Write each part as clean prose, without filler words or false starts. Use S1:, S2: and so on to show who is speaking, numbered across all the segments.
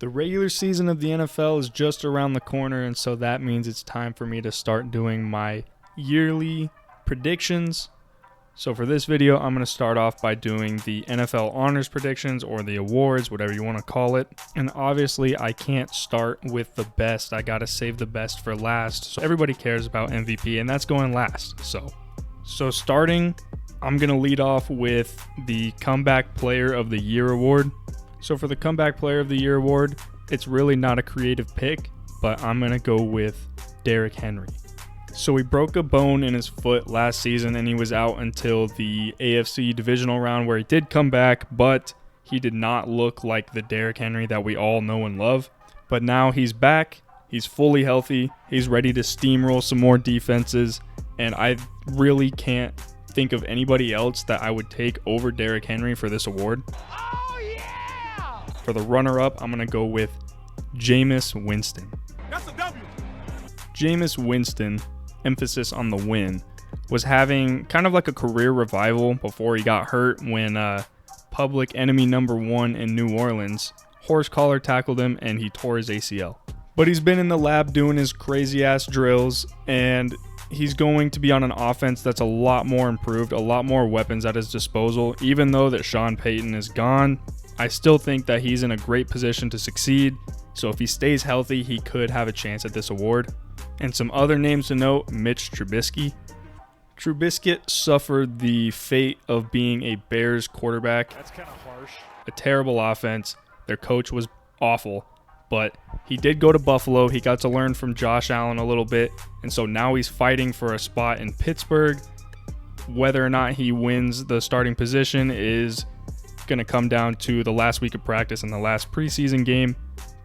S1: The regular season of the NFL is just around the corner, and so that means it's time for me to start doing my yearly predictions. So for this video, I'm going to start off by doing the NFL honors predictions, or the awards, whatever you want to call it. And obviously, I can't start with the best. I got to save the best for last. So everybody cares about MVP, and that's going last. So starting, I'm going to lead off with the Comeback Player of the Year award. So for the Comeback Player of the Year award, it's really not a creative pick, but I'm going to go with Derrick Henry. So he broke a bone in his foot last season, and he was out until the AFC divisional round, where he did come back, but he did not look like the Derrick Henry that we all know and love. But now he's back, he's fully healthy, he's ready to steamroll some more defenses, and I really can't think of anybody else that I would take over Derrick Henry for this award. For the runner-up, I'm going to go with Jameis Winston.
S2: That's a W.
S1: Jameis Winston, emphasis on the win, was having kind of like a career revival before he got hurt when public enemy number one in New Orleans, horse collar tackled him and he tore his ACL. But he's been in the lab doing his crazy-ass drills, and he's going to be on an offense that's a lot more improved, a lot more weapons at his disposal. Even though that Sean Payton is gone, I still think that he's in a great position to succeed. So if he stays healthy, he could have a chance at this award. And some other names to note: Mitch Trubisky. Trubisky suffered the fate of being a Bears quarterback.
S2: That's kind of harsh.
S1: A terrible offense. Their coach was awful. But he did go to Buffalo. He got to learn from Josh Allen a little bit. And so now he's fighting for a spot in Pittsburgh. Whether or not he wins the starting position is going to come down to the last week of practice and the last preseason game.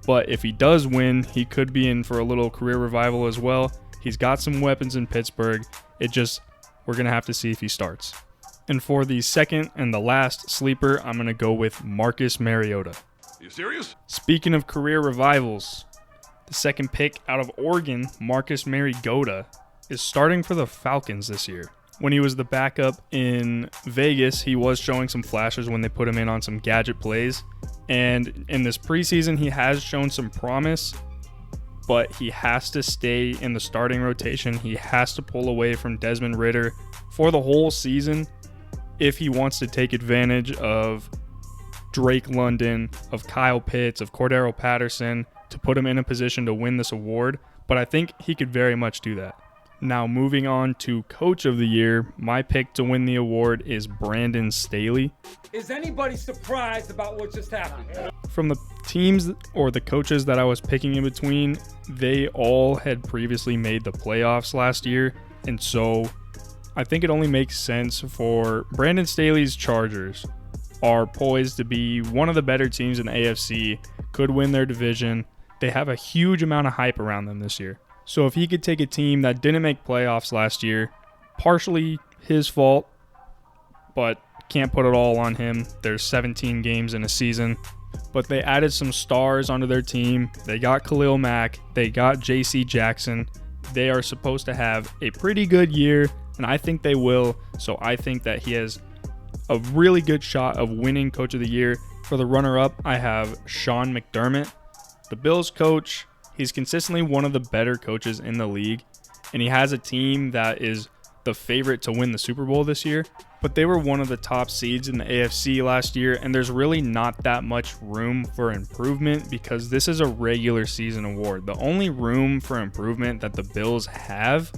S1: But if he does win, he could be in for a little career revival as well. He's got some weapons in Pittsburgh. We're going to have to see if he starts. And for the second and the last sleeper, I'm going to go with Marcus Mariota.
S2: You serious?
S1: Speaking of career revivals, the second pick out of Oregon, Marcus Mariota, is starting for the Falcons this year. When he was the backup in Vegas, he was showing some flashes when they put him in on some gadget plays. And in this preseason, he has shown some promise, but he has to stay in the starting rotation. He has to pull away from Desmond Ridder for the whole season if he wants to take advantage of Drake London, of Kyle Pitts, of Cordero Patterson, to put him in a position to win this award. But I think he could very much do that. Now, moving on to Coach of the Year, my pick to win the award is Brandon Staley.
S3: Is anybody surprised about what just happened?
S1: From the teams or the coaches that I was picking in between, they all had previously made the playoffs last year, and so I think it only makes sense for Brandon Staley's Chargers are poised to be one of the better teams in the AFC, could win their division. They have a huge amount of hype around them this year. So if he could take a team that didn't make playoffs last year, partially his fault, but can't put it all on him. There's 17 games in a season. But they added some stars onto their team. They got Khalil Mack. They got J.C. Jackson. They are supposed to have a pretty good year, and I think they will. So I think that he has a really good shot of winning Coach of the Year. For the runner-up, I have Sean McDermott, the Bills coach. He's consistently one of the better coaches in the league, and he has a team that is the favorite to win the Super Bowl this year. But they were one of the top seeds in the AFC last year, and there's really not that much room for improvement because this is a regular season award. The only room for improvement that the Bills have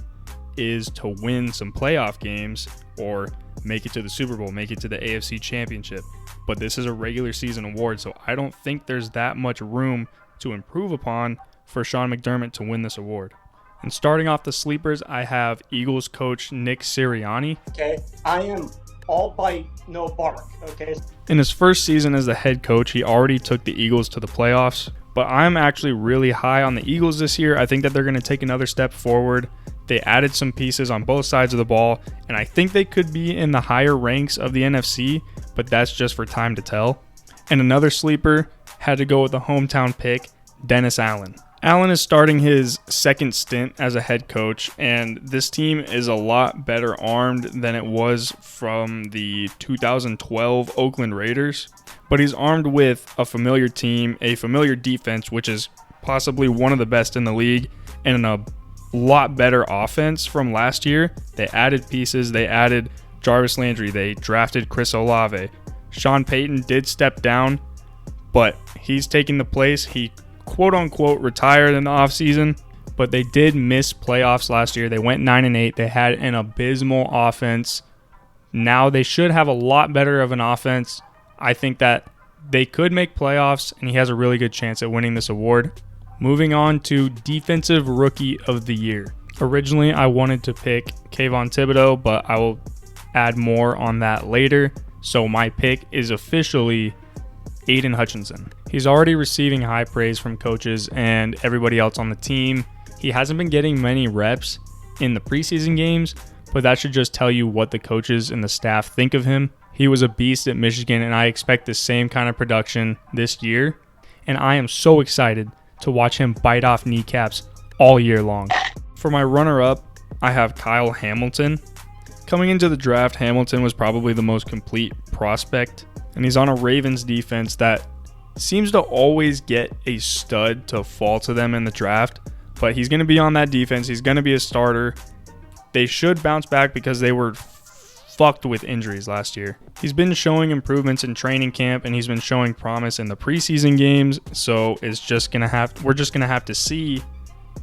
S1: is to win some playoff games or make it to the Super Bowl, make it to the AFC Championship. But this is a regular season award, so I don't think there's that much room to improve upon for Sean McDermott to win this award. And starting off the sleepers, I have Eagles coach Nick Sirianni.
S4: Okay, I am all bite, no bark, okay?
S1: In his first season as the head coach, he already took the Eagles to the playoffs, but I'm actually really high on the Eagles this year. I think that they're going to take another step forward. They added some pieces on both sides of the ball, and I think they could be in the higher ranks of the NFC, but that's just for time to tell. And another sleeper had to go with the hometown pick, Dennis Allen. Allen is starting his second stint as a head coach, and this team is a lot better armed than it was from the 2012 Oakland Raiders. But he's armed with a familiar team, a familiar defense, which is possibly one of the best in the league, and a lot better offense from last year. They added pieces. They added Jarvis Landry. They drafted Chris Olave. Sean Payton did step down, but he's taking the place. He quote-unquote retired in the offseason, but they did miss playoffs last year. They went 9-8. They had an abysmal offense. Now they should have a lot better of an offense. I think that they could make playoffs, and he has a really good chance at winning this award. Moving on to Defensive Rookie of the Year. Originally, I wanted to pick Kayvon Thibodeau, but I will add more on that later. So my pick is officially Aiden Hutchinson. He's already receiving high praise from coaches and everybody else on the team. He hasn't been getting many reps in the preseason games, but that should just tell you what the coaches and the staff think of him. He was a beast at Michigan, and I expect the same kind of production this year. And I am so excited to watch him bite off kneecaps all year long. For my runner-up, I have Kyle Hamilton. Coming into the draft, Hamilton was probably the most complete prospect, and he's on a Ravens defense that seems to always get a stud to fall to them in the draft, but he's going to be on that defense. He's going to be a starter. They should bounce back because they were fucked with injuries last year. He's been showing improvements in training camp, and he's been showing promise in the preseason games, so we're just going to have to see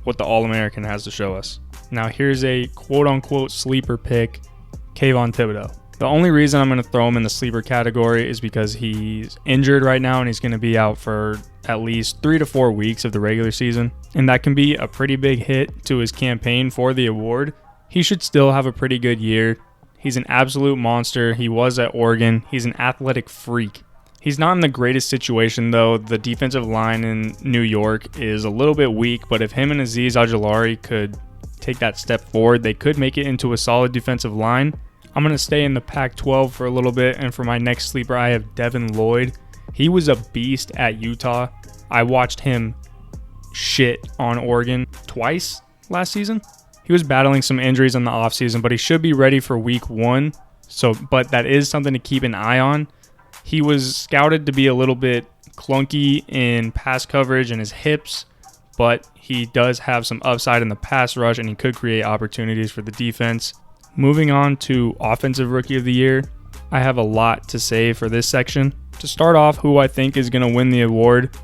S1: what the All-American has to show us. Now here's a quote-unquote sleeper pick, Kayvon Thibodeau. The only reason I'm going to throw him in the sleeper category is because he's injured right now, and he's going to be out for at least 3 to 4 weeks of the regular season, and that can be a pretty big hit to his campaign for the award. He should still have a pretty good year. He's an absolute monster. He was at Oregon. He's an athletic freak. He's not in the greatest situation, though. The defensive line in New York is a little bit weak, but if him and Azeez Ojulari could take that step forward, they could make it into a solid defensive line. I'm going to stay in the Pac-12 for a little bit, and for my next sleeper, I have Devin Lloyd. He was a beast at Utah. I watched him shit on Oregon twice last season. He was battling some injuries in the offseason, but he should be ready for week 1. But that is something to keep an eye on. He was scouted to be a little bit clunky in pass coverage and his hips, but he does have some upside in the pass rush, and he could create opportunities for the defense. Moving on to Offensive Rookie of the Year, I have a lot to say for this section. To start off, who I think is going to win the award,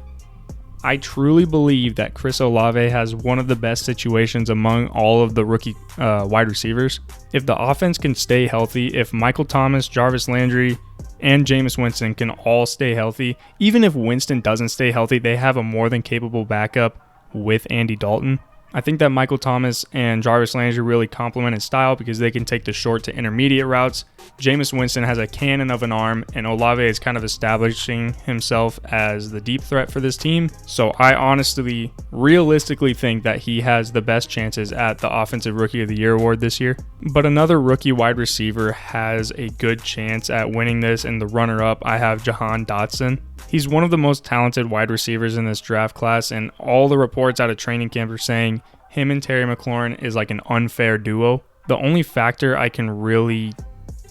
S1: I truly believe that Chris Olave has one of the best situations among all of the rookie wide receivers. If the offense can stay healthy, if Michael Thomas, Jarvis Landry, and Jameis Winston can all stay healthy, even if Winston doesn't stay healthy, they have a more than capable backup with Andy Dalton. I think that Michael Thomas and Jarvis Landry really complement his style because they can take the short to intermediate routes. Jameis Winston has a cannon of an arm, and Olave is kind of establishing himself as the deep threat for this team. So I honestly, realistically think that he has the best chances at the Offensive Rookie of the Year award this year. But another rookie wide receiver has a good chance at winning this. In the runner-up, I have Jahan Dotson. He's one of the most talented wide receivers in this draft class, and all the reports out of training camp are saying him and Terry McLaurin is like an unfair duo. The only factor I can really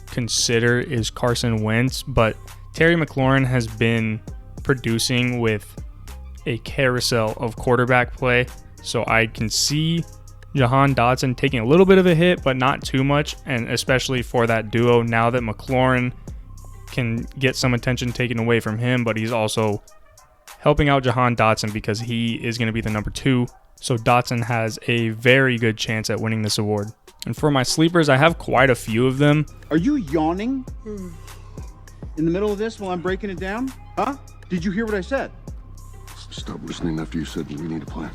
S1: consider is Carson Wentz, but Terry McLaurin has been producing with a carousel of quarterback play, so I can see Jahan Dotson taking a little bit of a hit, but not too much, and especially for that duo now that McLaurin can get some attention taken away from him, but he's also helping out Jahan Dotson because he is going to be the number 2. So Dotson has a very good chance at winning this award. And for my sleepers, I have quite a few of them.
S5: Are you yawning in the middle of this while I'm breaking it down? Huh? Did you hear what I said?
S2: Stop listening after you said we need a plan.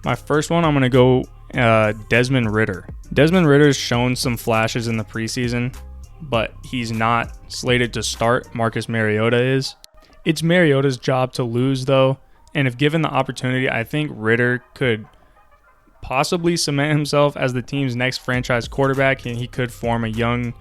S1: My first one, I'm going to go Desmond Ridder. Desmond Ridder's shown some flashes in the preseason, but he's not slated to start. Marcus Mariota is. It's Mariota's job to lose, though, and if given the opportunity, I think Ridder could possibly cement himself as the team's next franchise quarterback, and he could form a young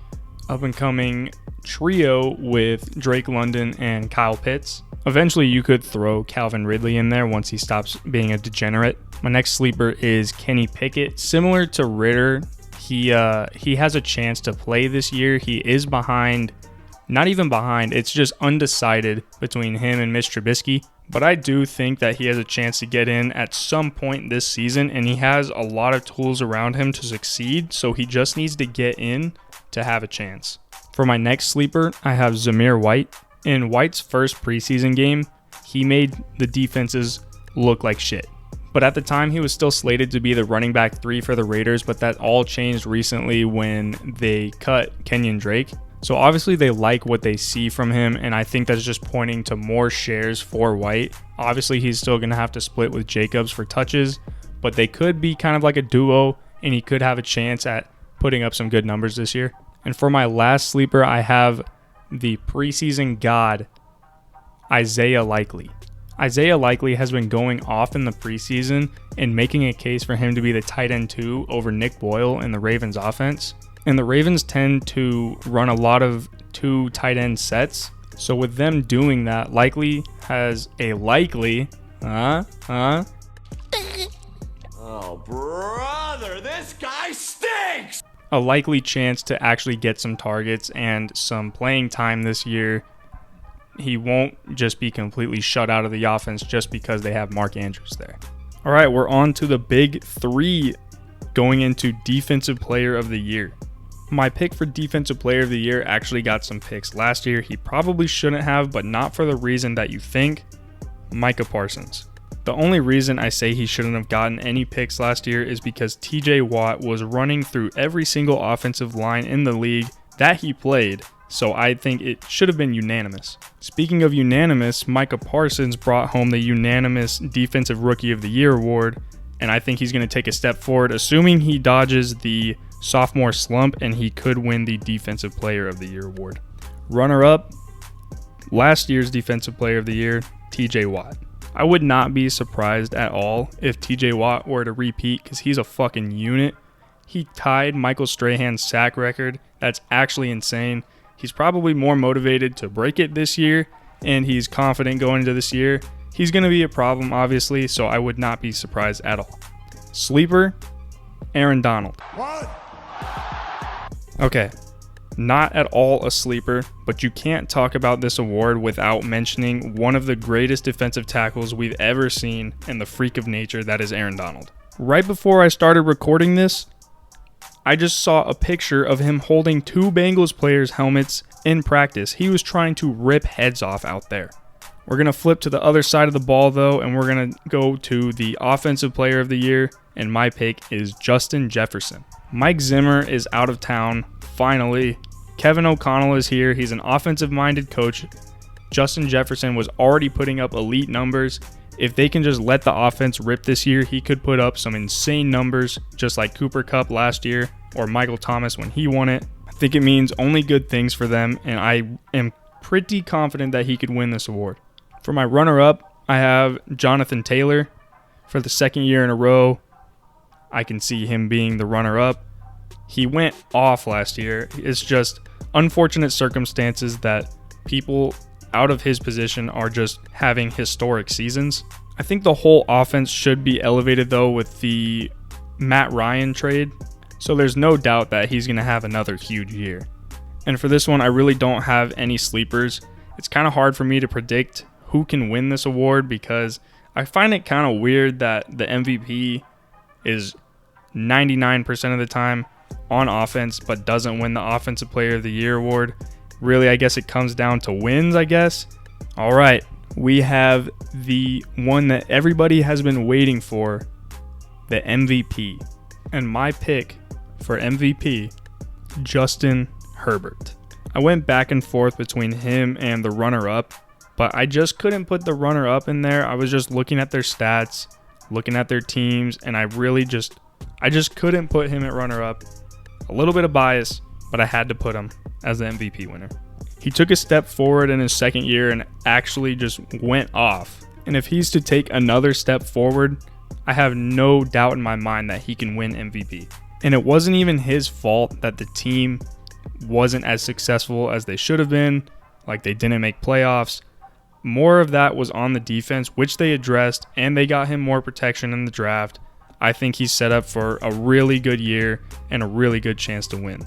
S1: up and coming trio with Drake London and Kyle Pitts. Eventually you could throw Calvin Ridley in there once he stops being a degenerate. My next sleeper is Kenny Pickett. Similar to Ritter, he has a chance to play this year. He is behind, not even behind, it's just undecided between him and Mitch Trubisky. But I do think that he has a chance to get in at some point this season, and he has a lot of tools around him to succeed, so he just needs to get in to have a chance. For my next sleeper, I have Zamir White. In White's first preseason game, he made the defenses look like shit. But at the time, he was still slated to be the running back 3 for the Raiders, but that all changed recently when they cut Kenyon Drake. So obviously they like what they see from him, and I think that's just pointing to more shares for White. Obviously he's still going to have to split with Jacobs for touches, but they could be kind of like a duo, and he could have a chance at putting up some good numbers this year. And for my last sleeper, I have the preseason god, Isaiah Likely. Isaiah Likely has been going off in the preseason and making a case for him to be the tight end 2 over Nick Boyle in the Ravens offense. And the Ravens tend to run a lot of 2 tight end sets. So with them doing that, Likely has a likely,
S6: Oh, brother, this guy stinks!
S1: a likely chance to actually get some targets and some playing time this year. He won't just be completely shut out of the offense just because they have Mark Andrews there. All right, we're on to the big 3 going into Defensive Player of the Year. My pick for Defensive Player of the Year actually got some picks last year. He probably shouldn't have, but not for the reason that you think. Micah Parsons. The only reason I say he shouldn't have gotten any picks last year is because TJ Watt was running through every single offensive line in the league that he played, so I think it should have been unanimous. Speaking of unanimous, Micah Parsons brought home the unanimous Defensive Rookie of the Year award, and I think he's going to take a step forward, assuming he dodges the sophomore slump, and he could win the Defensive Player of the Year award. Runner-up, last year's Defensive Player of the Year, TJ Watt. I would not be surprised at all if TJ Watt were to repeat because he's a fucking unit. He tied Michael Strahan's sack record. That's actually insane. He's probably more motivated to break it this year, and he's confident going into this year. He's going to be a problem, obviously, so I would not be surprised at all. Sleeper, Aaron Donald.
S6: What?
S1: Okay, not at all a sleeper, but you can't talk about this award without mentioning one of the greatest defensive tackles we've ever seen and the freak of nature that is Aaron Donald. Right before I started recording this, I just saw a picture of him holding 2 Bengals players' helmets in practice. He was trying to rip heads off out there. We're going to flip to the other side of the ball, though, and we're going to go to the Offensive Player of the Year, and my pick is Justin Jefferson. Mike Zimmer is out of town, finally. Kevin O'Connell is here. He's an offensive-minded coach. Justin Jefferson was already putting up elite numbers. If they can just let the offense rip this year, he could put up some insane numbers, just like Cooper Kupp last year or Michael Thomas when he won it. I think it means only good things for them, and I am pretty confident that he could win this award. For my runner-up, I have Jonathan Taylor. For the second year in a row, I can see him being the runner-up. He went off last year. It's just unfortunate circumstances that people out of his position are just having historic seasons. I think the whole offense should be elevated, though, with the Matt Ryan trade. So there's no doubt that he's going to have another huge year. And for this one, I really don't have any sleepers. It's kind of hard for me to predict who can win this award because I find it kind of weird that the MVP is 99% of the time on offense but doesn't win the Offensive Player of the Year award. Really, I guess it comes down to wins, I guess. All right, we have the one that everybody has been waiting for, the MVP. And my pick for MVP, Justin Herbert. I went back and forth between him and the runner-up, but I just couldn't put the runner-up in there. I was just looking at their stats, looking at their teams, and I just couldn't put him at runner-up. A little bit of bias, but I had to put him as the MVP winner. He took a step forward in his second year and actually just went off. And if he's to take another step forward, I have no doubt in my mind that he can win MVP. And it wasn't even his fault that the team wasn't as successful as they should have been, like they didn't make playoffs. More of that was on the defense, which they addressed, and they got him more protection in the draft. I think he's set up for a really good year and a really good chance to win.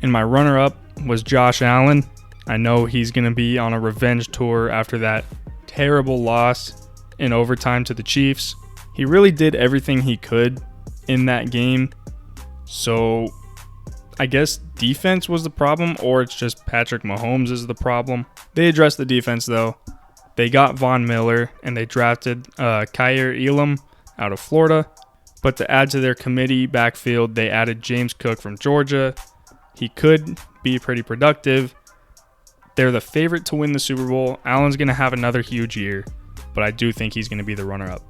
S1: And my runner-up was Josh Allen. I know he's going to be on a revenge tour after that terrible loss in overtime to the Chiefs. He really did everything he could in that game. So I guess defense was the problem, or it's just Patrick Mahomes is the problem. They addressed the defense, though. They got Von Miller, and they drafted Kyer Elam out of Florida. But to add to their committee backfield, they added James Cook from Georgia. He could be pretty productive. They're the favorite to win the Super Bowl. Allen's going to have another huge year, but I do think he's going to be the runner-up.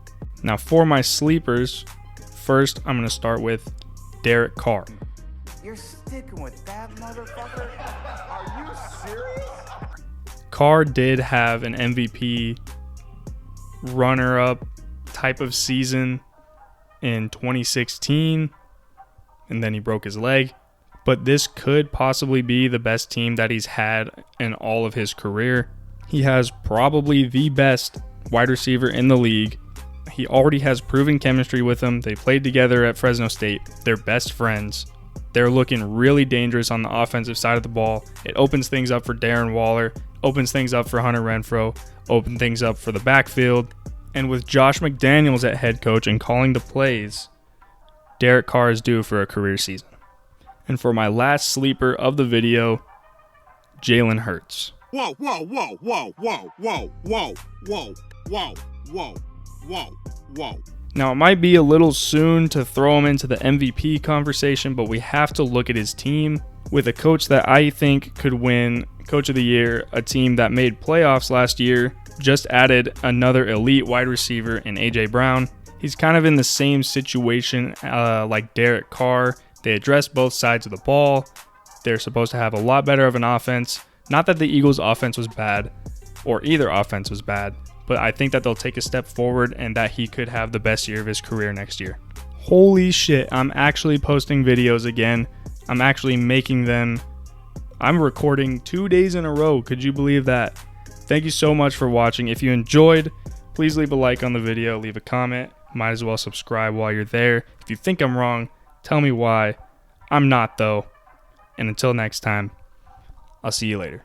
S1: Now, for my sleepers, first I'm going to start with Derek Carr.
S6: You're sticking with that motherfucker? Are you serious?
S1: Carr did have an MVP runner-up type of season in 2016, and then he broke his leg. But this could possibly be the best team that he's had in all of his career. He has probably the best wide receiver in the league. He already has proven chemistry with him. They played together at Fresno State. They're best friends. They're looking really dangerous on the offensive side of the ball. It opens things up for Darren Waller, opens things up for Hunter Renfrow, opens things up for the backfield. And with Josh McDaniels at head coach and calling the plays, Derek Carr is due for a career season. And for my last sleeper of the video, Jalen Hurts.
S7: Whoa, whoa, whoa, whoa, whoa, whoa, whoa, whoa, whoa, whoa, whoa, whoa.
S1: Now, it might be a little soon to throw him into the MVP conversation, but we have to look at his team with a coach that I think could win Coach of the Year, a team that made playoffs last year, just added another elite wide receiver in A.J. Brown. He's kind of in the same situation like Derek Carr. They address both sides of the ball. They're supposed to have a lot better of an offense. Not that the Eagles' offense was bad, or either offense was bad, but I think that they'll take a step forward and that he could have the best year of his career next year. Holy shit, I'm actually posting videos again. I'm actually making them. I'm recording 2 days in a row. Could you believe that? Thank you so much for watching. If you enjoyed, please leave a like on the video, leave a comment. Might as well subscribe while you're there. If you think I'm wrong, tell me why. I'm not, though. And until next time, I'll see you later.